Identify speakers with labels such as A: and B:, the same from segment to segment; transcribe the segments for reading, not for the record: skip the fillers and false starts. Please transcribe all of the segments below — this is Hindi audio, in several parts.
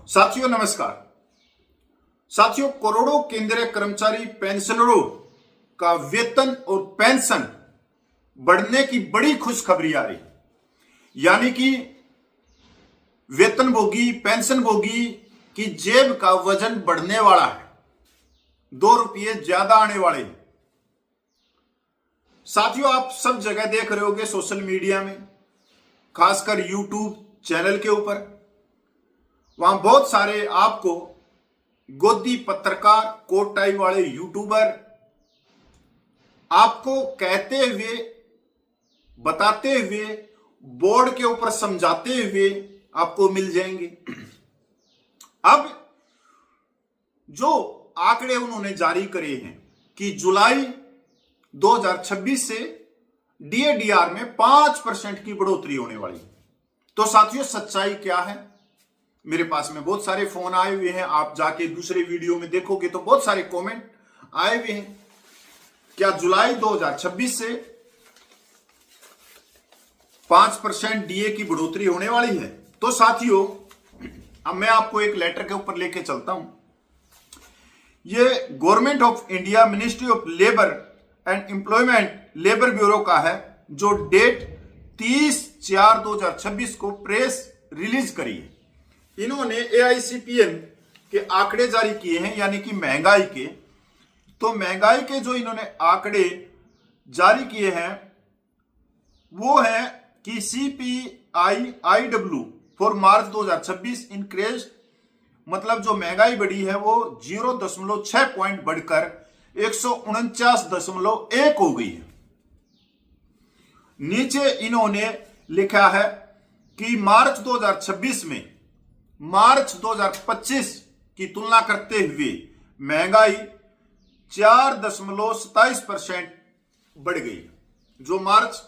A: साथियों नमस्कार। साथियों, करोड़ों केंद्रीय कर्मचारी पेंशनरों का वेतन और पेंशन बढ़ने की बड़ी खुशखबरी आ रही, यानी कि वेतनभोगी पेंशनभोगी की जेब का वजन बढ़ने वाला है, 2 रुपये ज्यादा आने वाले हैं। साथियों, आप सब जगह देख रहे होंगे सोशल मीडिया में, खासकर यूट्यूब चैनल के ऊपर, वहां बहुत सारे आपको गोदी पत्रकार कोट टाई वाले यूट्यूबर आपको कहते हुए बताते हुए बोर्ड के ऊपर समझाते हुए आपको मिल जाएंगे। अब जो आंकड़े उन्होंने जारी करे हैं कि जुलाई 2026 से डीएडीआर में 5% की बढ़ोतरी होने वाली। तो साथियों, सच्चाई क्या है? मेरे पास में बहुत सारे फोन आए हुए हैं, आप जाके दूसरे वीडियो में देखोगे तो बहुत सारे कमेंट आए हुए हैं। क्या जुलाई 2026 से 5% डीए की बढ़ोतरी होने वाली है? तो साथियों, अब मैं आपको एक लेटर के ऊपर लेके चलता हूं। ये government of India ministry of labour and employment labour bureau का है, जो डेट 30/4/2026 को प्रेस रिलीज करी है। इन्होंने एआईसीपीएन के आंकड़े जारी किए हैं, यानी कि महंगाई के। तो महंगाई के जो इन्होंने आंकड़े जारी किए हैं वो है कि CPI-IW फॉर मार्च 2026 इंक्रीज, मतलब जो महंगाई बढ़ी है वो 0.6 पॉइंट बढ़कर 149.1 हो गई है। नीचे इन्होंने लिखा है कि मार्च 2026 में मार्च 2025 की तुलना करते हुए महंगाई 4.27% बढ़ गई, जो मार्च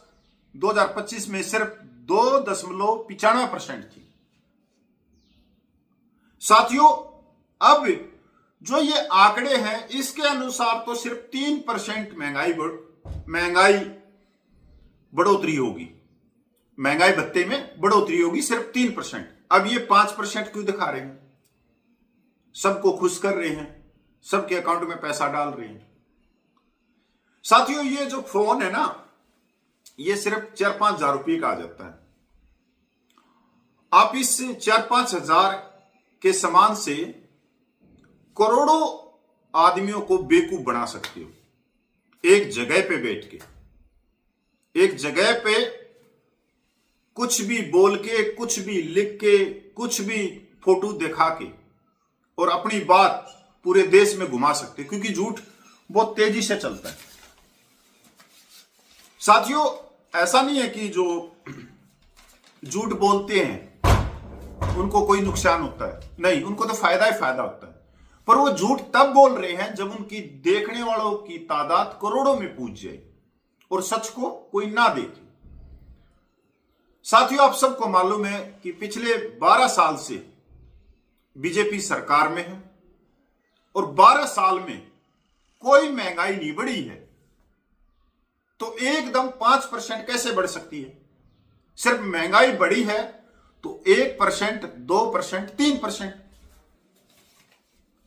A: 2025 में सिर्फ 2.95% थी। साथियों, अब जो ये आंकड़े हैं इसके अनुसार तो सिर्फ 3% महंगाई बढ़ोतरी होगी, महंगाई भत्ते में बढ़ोतरी होगी सिर्फ 3%। अब ये 5% क्यों दिखा रहे हैं? सबको खुश कर रहे हैं, सबके अकाउंट में पैसा डाल रहे हैं। साथियों, ये जो फोन है ना, ये सिर्फ 4-5 हजार रुपये का आ जाता है। आप इस 4-5 हजार के सामान से करोड़ों आदमियों को बेवकूफ बना सकते हो। एक जगह पे बैठ के, एक जगह पे कुछ भी बोल के, कुछ भी लिख के, कुछ भी फोटो दिखा के और अपनी बात पूरे देश में घुमा सकते, क्योंकि झूठ बहुत तेजी से चलता है। साथियों, ऐसा नहीं है कि जो झूठ बोलते हैं उनको कोई नुकसान होता है, नहीं, उनको तो फायदा ही फायदा होता है। पर वो झूठ तब बोल रहे हैं जब उनकी देखने वालों की तादाद करोड़ों में पहुंच जाए और सच को कोई ना देखे। साथियों, आप सबको मालूम है कि पिछले 12 साल से बीजेपी सरकार में है और 12 साल में कोई महंगाई नहीं बढ़ी है, तो एकदम 5% कैसे बढ़ सकती है? सिर्फ महंगाई बढ़ी है तो 1%, 2%, 3%।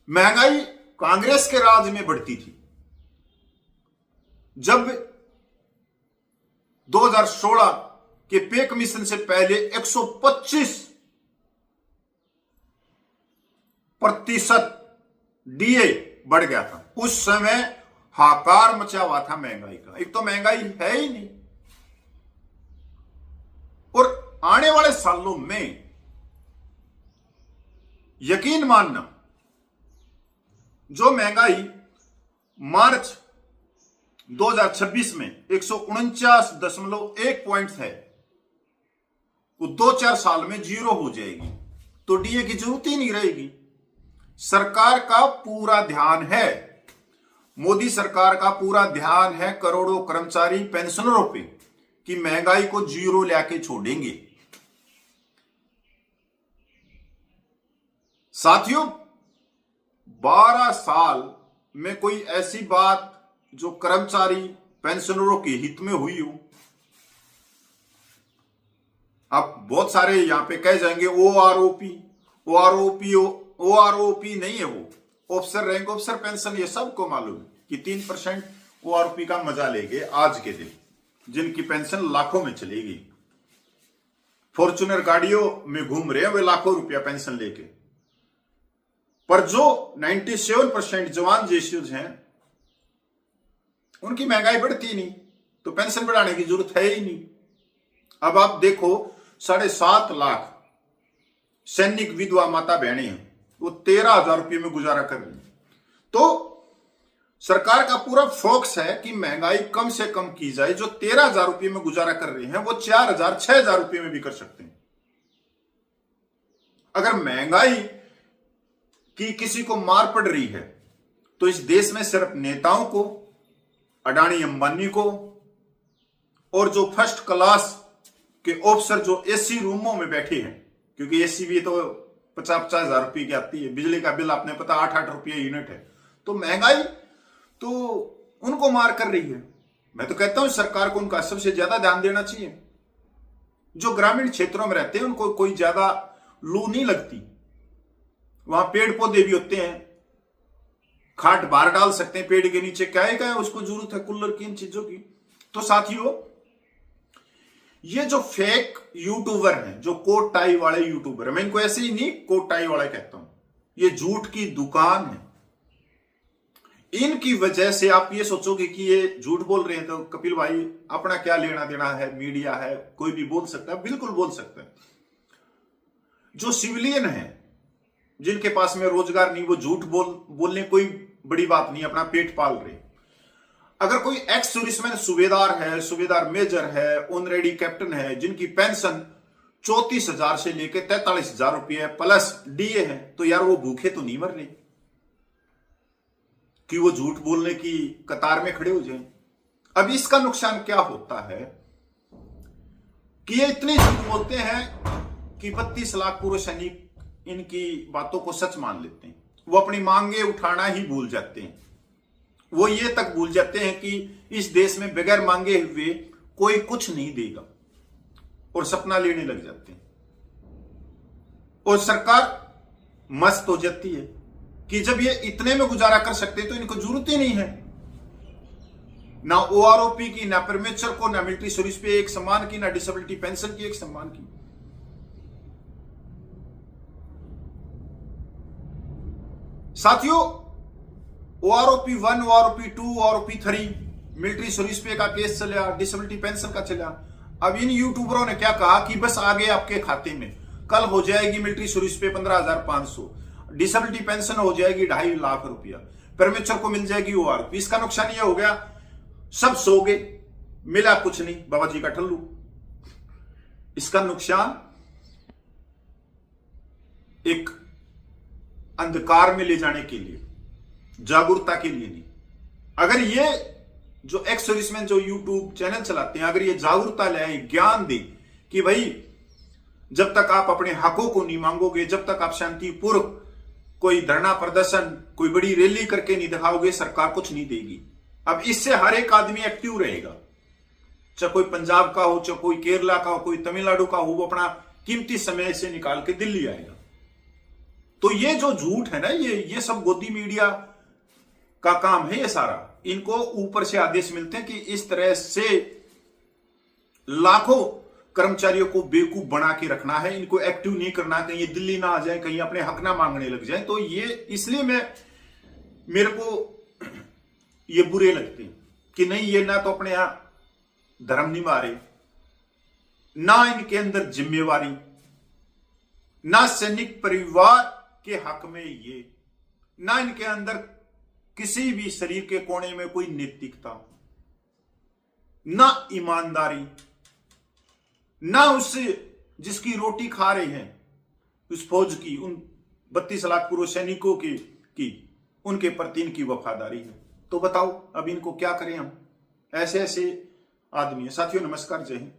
A: महंगाई कांग्रेस के राज में बढ़ती थी। जब 2016 के पे कमीशन से पहले 125% डीए बढ़ गया था, उस समय हाकार मचा हुआ था महंगाई का। एक तो महंगाई है ही नहीं, और आने वाले सालों में यकीन मानना, जो महंगाई मार्च 2026 में 149.1 पॉइंट है, वो 2-4 साल में 0 हो जाएगी, तो डीए की जरूरत ही नहीं रहेगी। सरकार का पूरा ध्यान है, मोदी सरकार का पूरा ध्यान है करोड़ों कर्मचारी पेंशनरों पे कि महंगाई को 0 लाके छोड़ेंगे। साथियों, 12 साल में कोई ऐसी बात जो कर्मचारी पेंशनरों के हित में हुई हो, आप बहुत सारे यहां पे कह जाएंगे ओआरओपी, ओआरओपी नहीं है, वो ऑफिसर रैंक ऑफिसर पेंशन, ये सबको मालूम है कि 3% ओआरओपी का मजा लेंगे आज के दिन, जिनकी पेंशन लाखों में चलेगी। फॉर्च्यूनर गाड़ियों में घूम रहे हैं वे लाखों रुपया पेंशन लेके। पर जो 97% जवान जेसीज हैं उनकी महंगाई बढ़ती नहीं, तो पेंशन बढ़ाने की जरूरत है ही नहीं। अब आप देखो 7.5 लाख सैनिक विधवा माता बहनें हैं, वो 13,000 रुपये में गुजारा कर रही हैं। तो सरकार का पूरा फोकस है कि महंगाई कम से कम की जाए। जो 13,000 रुपये में गुजारा कर रहे हैं वो 4,000 6,000 रुपये में भी कर सकते हैं। अगर महंगाई की किसी को मार पड़ रही है तो इस देश में सिर्फ नेताओं को, अडानी अंबानी को, और जो फर्स्ट क्लास के ऑफिसर जो एसी रूमों में बैठे हैं, क्योंकि एसी भी तो 50-50 हजार रुपये की आती है, बिजली का बिल आपने पता 8-8 रुपये यूनिट है। तो महंगाई तो उनको मार कर रही है। मैं तो कहता हूं सरकार को उनका सबसे ज्यादा ध्यान देना चाहिए। जो ग्रामीण क्षेत्रों में रहते हैं उनको कोई ज्यादा लू नहीं लगती, वहां पेड़ पौधे भी होते हैं, खाट बाहर डाल सकते हैं पेड़ के नीचे, क्या है उसको जरूरत है कूलर की, इन चीजों की। तो साथियों, ये जो फेक यूट्यूबर हैं, जो कोट टाई वाले यूट्यूबर है, मैं इनको ऐसे ही नहीं कोट टाई वाले कहता हूं, ये झूठ की दुकान है। इनकी वजह से आप ये सोचोगे कि ये झूठ बोल रहे हैं तो कपिल भाई अपना क्या लेना देना है, मीडिया है, कोई भी बोल सकता है। बिल्कुल बोल सकता है। जो सिविलियन है जिनके पास में रोजगार नहीं, वो झूठ बोलने कोई बड़ी बात नहीं, अपना पेट पाल रहे। अगर कोई एक्स सर्विसमैन सूबेदार है, सूबेदार मेजर है, ऑनरेडी कैप्टन है, जिनकी पेंशन 34,000 से लेकर 43,000 रुपये प्लस डीए है, तो यार वो भूखे तो नहीं मर रहे कि वो झूठ बोलने की कतार में खड़े हो जाएं। अब इसका नुकसान क्या होता है कि ये इतने झूठ बोलते हैं कि 32 लाख पूर्व सैनिक इनकी बातों को सच मान लेते हैं। वो अपनी मांगे उठाना ही भूल जाते हैं। वो ये तक भूल जाते हैं कि इस देश में बगैर मांगे हुए कोई कुछ नहीं देगा, और सपना लेने लग जाते हैं। और सरकार मस्त हो जाती है कि जब ये इतने में गुजारा कर सकते हैं तो इनको जरूरत ही नहीं है ना ओआरओपी की, ना परमेश्वर को, ना मिलिट्री सर्विस पे एक सम्मान की, ना डिसेबिलिटी पेंशन की एक सम्मान की। साथियों, OROP 1, OROP 2, OROP 3, military service पे का केस चला, डिसेबिलिटी पेंशन का चला। अब इन यूट्यूबरों ने क्या कहा कि बस आ गए आपके खाते में, कल हो जाएगी मिलिट्री सर्विस पे 15,500, डिसेबिलिटी पेंशन हो जाएगी 2.5 लाख रुपया, परमेश्वर को मिल जाएगी ओआरओपी। इसका नुकसान यह हो गया सब सो गए, मिला कुछ नहीं, बाबा जी का ठल्लू। इसका नुकसान एक अंधकार में ले जाने के लिए, जागरूकता के लिए नहीं। अगर ये जो एक्स सर्विसमैन जो यूट्यूब चैनल चलाते हैं, अगर ये जागरूकता लाए, ज्ञान दे कि भाई जब तक आप अपने हकों को नहीं मांगोगे, जब तक आप शांतिपूर्वक कोई धरना प्रदर्शन, कोई बड़ी रैली करके नहीं दिखाओगे, सरकार कुछ नहीं देगी। अब इससे हर एक आदमी एक्टिव रहेगा, चाहे कोई पंजाब का हो, चाहे कोई केरला का हो, कोई तमिलनाडु का हो, वो अपना कीमती समय से निकाल के दिल्ली आएगा। तो ये जो झूठ है ना, ये सब गोदी मीडिया का काम है। ये सारा इनको ऊपर से आदेश मिलते हैं कि इस तरह से लाखों कर्मचारियों को बेवकूफ बना के रखना है, इनको एक्टिव नहीं करना, कहीं ये दिल्ली ना आ जाए, कहीं अपने हक ना मांगने लग जाए। तो ये इसलिए मेरे को ये बुरे लगते हैं कि नहीं, ये ना तो अपने यहां धर्म निभा रहे, ना इनके अंदर जिम्मेवारी, ना सैनिक परिवार के हक में ये, ना इनके अंदर किसी भी शरीर के कोने में कोई नैतिकता, ना ईमानदारी, ना उस जिसकी रोटी खा रहे हैं उस फौज की, उन 32 लाख पूर्व सैनिकों की उनके प्रति इनकी वफादारी है। तो बताओ अब इनको क्या करें हम? ऐसे ऐसे आदमी है। साथियों नमस्कार, जय हिंद।